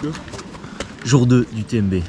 go. Jour 2 du TMB.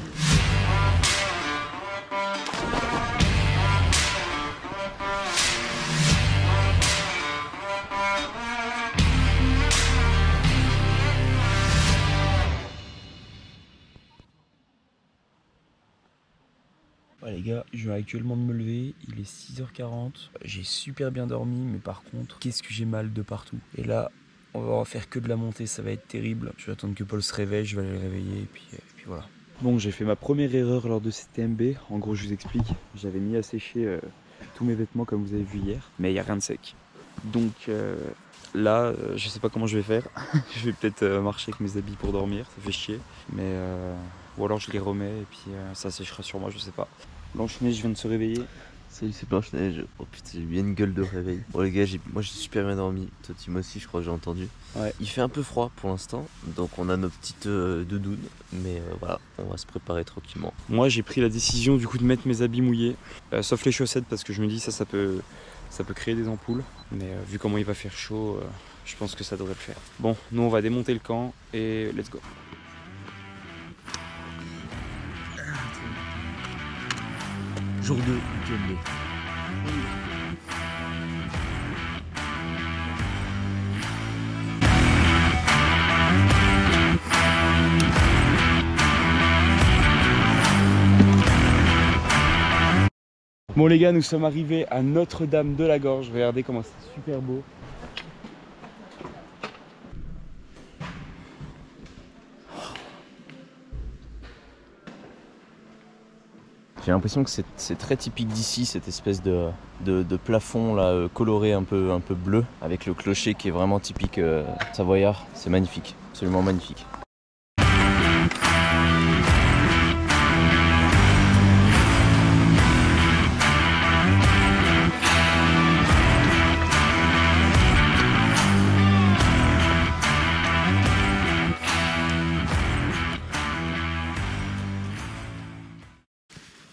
Ouais les gars, je viens actuellement de me lever, il est 6h40, j'ai super bien dormi mais par contre, qu'est-ce que j'ai mal de partout. Et là, on va refaire que de la montée, ça va être terrible. Je vais attendre que Paul se réveille, je vais aller le réveiller et puis voilà. Bon, j'ai fait ma première erreur lors de cette TMB, en gros je vous explique, j'avais mis à sécher tous mes vêtements comme vous avez vu hier, mais il n'y a rien de sec. Donc là, je sais pas comment je vais faire, je vais peut-être marcher avec mes habits pour dormir, ça fait chier, mais ou alors je les remets et puis ça séchera sur moi, je sais pas. Blanche-Neige vient de se réveiller. Salut, c'est Blanche-Neige. Oh putain, j'ai bien une gueule de réveil. Bon les gars, moi j'ai super bien dormi. Toi Tim aussi, je crois que j'ai entendu. Ouais. Il fait un peu froid pour l'instant, donc on a nos petites doudounes. Mais voilà, on va se préparer tranquillement. Moi j'ai pris la décision du coup de mettre mes habits mouillés, sauf les chaussettes parce que je me dis ça peut créer des ampoules. Mais vu comment il va faire chaud, je pense que ça devrait le faire. Bon, nous on va démonter le camp et let's go. Jour 2 du TMB. Bon les gars, nous sommes arrivés à Notre-Dame de la Gorge. Regardez comment c'est super beau. J'ai l'impression que c'est très typique d'ici, cette espèce de plafond là, coloré un peu bleu, avec le clocher qui est vraiment typique savoyard. C'est magnifique, absolument magnifique.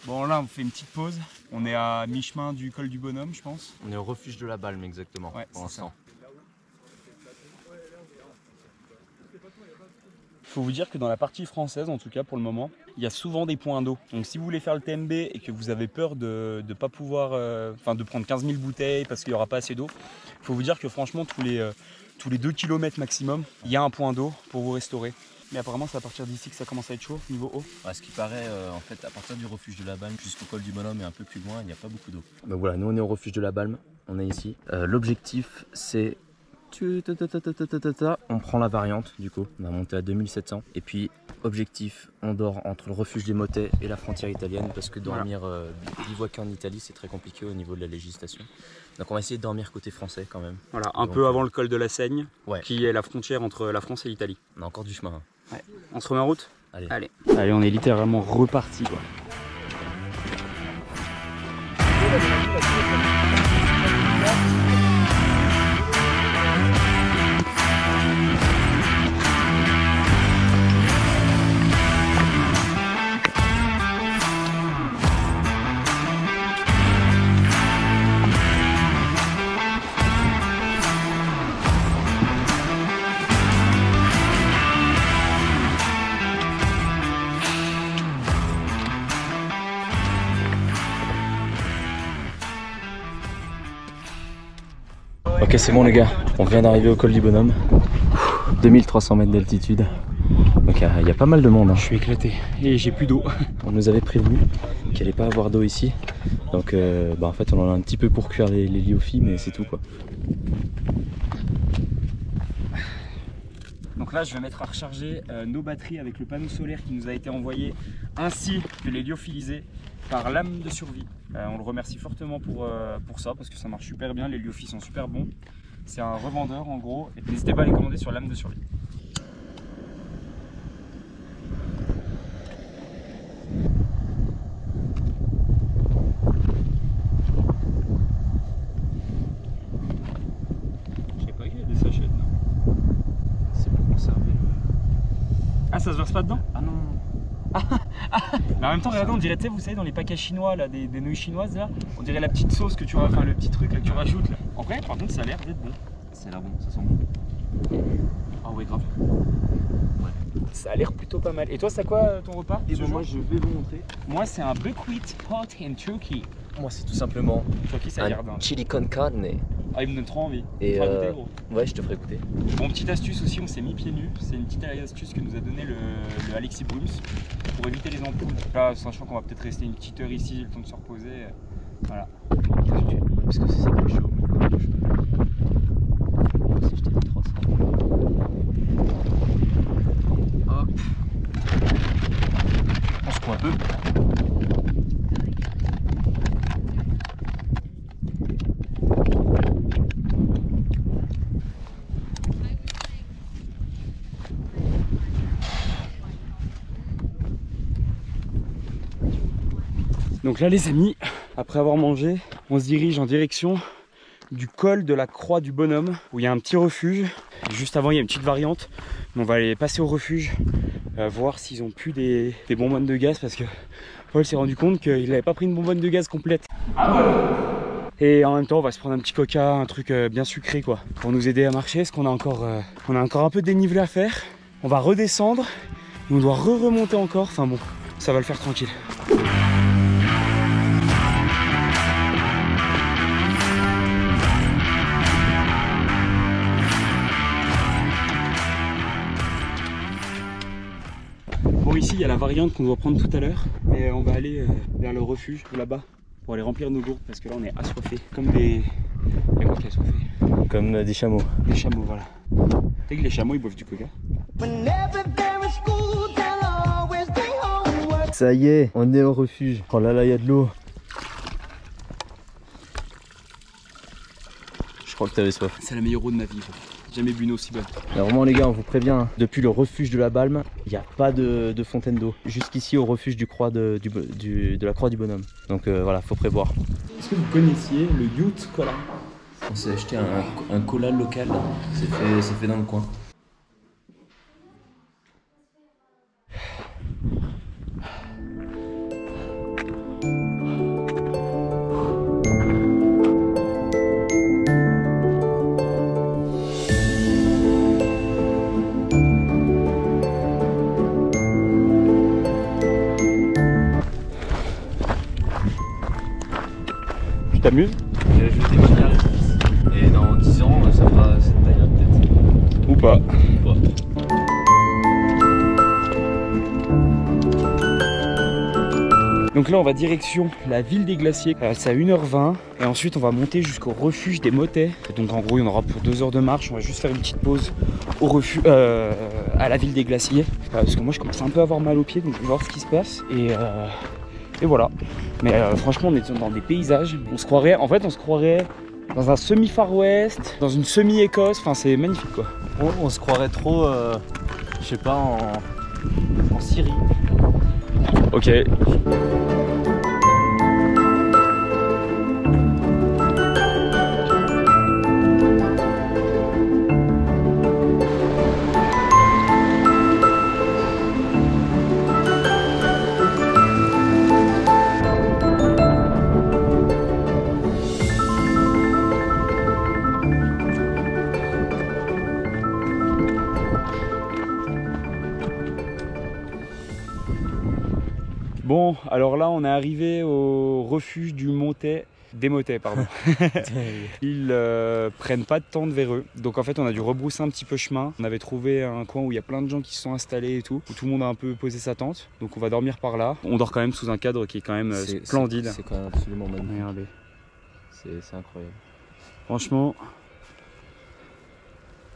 Bon là on fait une petite pause, on est à mi-chemin du col du Bonhomme je pense. On est au refuge de la Balme exactement, ouais, pour l'instant. Il faut vous dire que dans la partie française, en tout cas pour le moment, il y a souvent des points d'eau. Donc si vous voulez faire le TMB et que vous avez peur de ne pas pouvoir, de prendre 15 000 bouteilles parce qu'il n'y aura pas assez d'eau, il faut vous dire que franchement tous les 2 km maximum, il y a un point d'eau pour vous restaurer. Mais apparemment c'est à partir d'ici que ça commence à être chaud, niveau eau. À ce qui paraît, en fait, à partir du refuge de la Balme jusqu'au col du Bonhomme et un peu plus loin, il n'y a pas beaucoup d'eau. Donc voilà, nous on est au refuge de la Balme, on est ici. L'objectif c'est... On prend la variante du coup, on va monter à 2700. Et puis objectif, on dort entre le refuge des Motets et la frontière italienne parce que dormir bivouaquer en Italie c'est très compliqué au niveau de la législation. Donc on va essayer de dormir côté français quand même. Voilà, un peu avant le col de la Seigne, qui est la frontière entre la France et l'Italie. On a encore du chemin. Ouais. On se remet en route ? Allez, on est littéralement reparti quoi. Ok, c'est bon les gars, on vient d'arriver au col du Bonhomme, 2300 mètres d'altitude, donc il y a pas mal de monde. Je suis éclaté et j'ai plus d'eau. On nous avait prévenu qu'il allait pas avoir d'eau ici, donc en fait on en a un petit peu pour cuire les liophiles, mais c'est tout quoi. Donc là je vais mettre à recharger nos batteries avec le panneau solaire qui nous a été envoyé, ainsi que les lyophilisés par Lame de Survie. On le remercie fortement pour ça parce que ça marche super bien, les lyophiles sont super bons. C'est un revendeur en gros, et n'hésitez pas à les commander sur Lame de Survie. Je sais pas, il y a des sachets dedans. C'est pour conserver le... Ah, ça se verse pas dedans? Ah non. Mais en même temps, regardez, on dirait, tu sais, vous savez, dans les paquets chinois, là, des nouilles chinoises, là, on dirait la petite sauce que tu enfin le petit truc là, que tu rajoutes. Là. En vrai, par contre, ça a l'air d'être bon. Ça a l'air bon, ça sent bon. Ah ouais, grave. Ouais. Ça a l'air plutôt pas mal. Et toi, c'est quoi ton repas? Et moi je vais vous montrer. Moi, c'est un buckwheat pot and turkey. Moi c'est tout simplement Turkey, ça a l'air un dingue. chili con carne. Ah, il me donne trop envie. Et Tu feras goûter, gros. ouais, je te ferai goûter. Bon, petite astuce aussi, on s'est mis pieds nus. C'est une petite astuce que nous a donné le Alexis Brums pour éviter les ampoules. Là, sachant qu'on va peut-être rester une petite heure ici, le temps de se reposer. Voilà. Parce que c'est plus chaud. Si je t'ai dit 300. Hop. On se court un peu. Donc là, les amis, après avoir mangé, on se dirige en direction du col de la Croix du Bonhomme, où il y a un petit refuge. Et juste avant, il y a une petite variante. On va aller passer au refuge, voir s'ils ont plus des bonbonnes de gaz, parce que Paul s'est rendu compte qu'il n'avait pas pris une bonbonne de gaz complète. Et en même temps, on va se prendre un petit coca, un truc bien sucré, quoi, pour nous aider à marcher, parce qu'on a encore un peu de dénivelé à faire. On va redescendre, on doit remonter encore. Enfin bon, ça va le faire tranquille. Bon, ici il y a la variante qu'on doit prendre tout à l'heure, et on va aller vers le refuge là-bas pour aller remplir nos gourdes, parce que là on est assoiffés comme des... Et moi qui est assoiffé. Comme des chameaux. Des chameaux, voilà. Tu sais que les chameaux ils boivent du coca. Ça y est, on est au refuge. Oh là là, il y a de l'eau. Je crois que t'avais soif. C'est la meilleure eau de ma vie, jamais bu une eau aussi bonne. Alors vraiment les gars, on vous prévient, hein, depuis le refuge de la Balme, il n'y a pas de fontaine d'eau. Jusqu'ici au refuge de la Croix du Bonhomme. Donc voilà, faut prévoir. Est-ce que vous connaissiez le Youth Cola? On s'est acheté un cola local, c'est fait dans le coin. Tu t'amuses? J'ai ajouté ma carte. Et dans 10 ans, ça fera cette taille-là peut-être. Ou pas. Donc là on va direction la ville des glaciers, c'est à 1h20 et ensuite on va monter jusqu'au refuge des motets. Donc en gros il y en aura pour 2 heures de marche, on va juste faire une petite pause au refuge, à la ville des glaciers, parce que moi je commence un peu à avoir mal aux pieds, donc je vais voir ce qui se passe et voilà. Mais franchement on est dans des paysages, on se croirait dans un semi-Far West, dans une semi-Écosse, enfin c'est magnifique quoi. On se croirait trop, je sais pas, en Syrie. Ok. Bon, alors là on est arrivé au refuge des motets, pardon. Ils prennent pas de tente vers eux, donc en fait on a dû rebrousser un petit peu chemin. On avait trouvé un coin où il y a plein de gens qui se sont installés et tout, où tout le monde a un peu posé sa tente, donc on va dormir par là. On dort quand même sous un cadre qui est quand même splendide. C'est quand même absolument magnifique. Regardez. C'est incroyable. Franchement.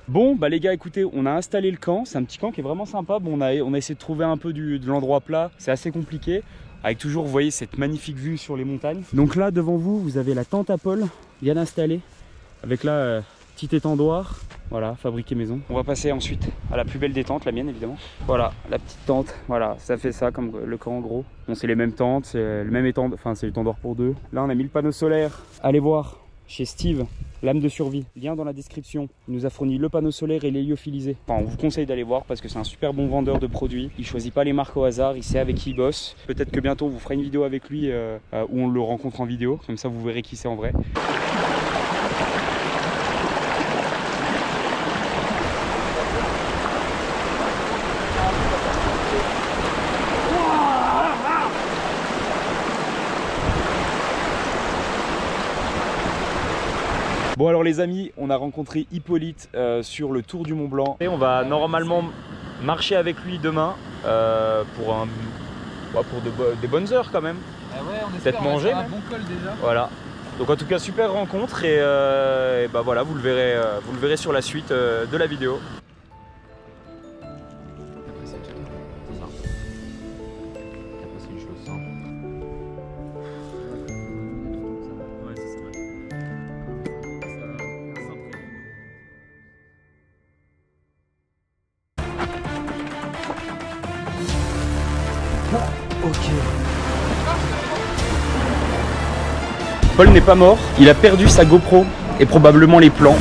Bon bah les gars, écoutez, on a installé le camp, c'est un petit camp qui est vraiment sympa. Bon, on a essayé de trouver un peu de l'endroit plat, c'est assez compliqué, avec toujours, vous voyez, cette magnifique vue sur les montagnes. Donc là devant vous, vous avez la tente à Paul, bien installée, avec là petit étendoir, voilà, fabriqué maison. On va passer ensuite à la plus belle des tentes, la mienne évidemment. Voilà, la petite tente, voilà, ça fait ça comme le camp en gros. Bon, c'est les mêmes tentes, c'est le même étendard, enfin c'est l'étendard pour deux. Là on a mis le panneau solaire, allez voir chez Steve, l'âme de survie, lien dans la description. Il nous a fourni le panneau solaire et l'héliophilisé. Enfin, on vous conseille d'aller voir parce que c'est un super bon vendeur de produits. Il choisit pas les marques au hasard, il sait avec qui il bosse. Peut-être que bientôt on vous fera une vidéo avec lui où on le rencontre en vidéo, comme ça vous verrez qui c'est en vrai. Bon alors les amis, on a rencontré Hippolyte sur le Tour du Mont Blanc. Et on va normalement marcher avec lui demain pour des bonnes heures quand même. Ah ouais, on peut-être manger. Un bon col déjà. Voilà. Donc en tout cas super rencontre et bah voilà, vous le verrez sur la suite de la vidéo. Ok. Paul n'est pas mort, il a perdu sa GoPro et probablement les plans.